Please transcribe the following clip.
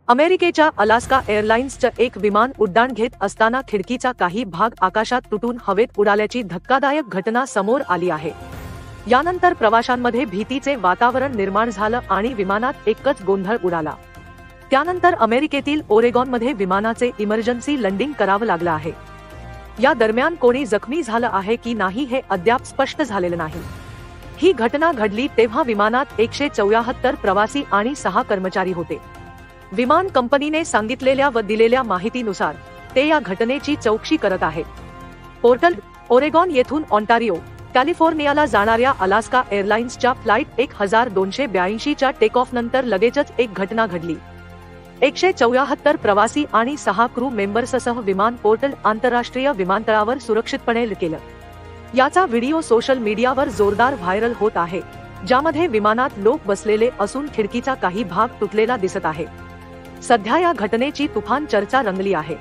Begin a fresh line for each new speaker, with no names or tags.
अमेरिकेच्या अलास्का एअरलाइन्सचं एक विमान उड्डाण घेत असताना खिडकीचा काही भाग आकाशात तुटून हवेत उडाल्याची धक्कादायक घटना समोर आली आहे। यानंतर प्रवाशांमध्ये भीतीचे वातावरण निर्माण झालं आणि विमानात एकच गोंधळ उडाला। त्यानंतर अमेरिकेतील ओरेगॉनमध्ये विमानाचे इमर्जन्सी लँडिंग करावं लागलं आहे। या दरम्यान कोणी जखमी झालं आहे की नाही हे अद्याप स्पष्ट झालेलं नाही। ही घटना घडली तेव्हा विमानात 174 प्रवासी आणि 6 कर्मचारी होते। विमान कंपनीने सांगितलेल्या व दिलेल्या माहितीनुसार ते या घटनेची चौकशी करत आहेत। पोर्टलंड, ओरेगॉन येथून ऑन्टारियो, कॅलिफोर्नियाला जाणाऱ्या अलास्का एअरलाइन्सच्या फ्लाईट 1282 च्या टेक ऑफ नंतर लगेचच एक घटना घडली। 174 प्रवासी आणि 6 क्रू मेंबर्ससह विमान पोर्टलंड आंतरराष्ट्रीय विमानतळावर सुरक्षितपणे केलं। याचा व्हिडिओ सोशल मीडियावर जोरदार व्हायरल होत आहे, ज्यामध्ये विमानात लोक बसलेले असून खिडकीचा काही भाग तुटलेला दिसत आहे। सध्या या घटनेची तुफान चर्चा रंगली आहे।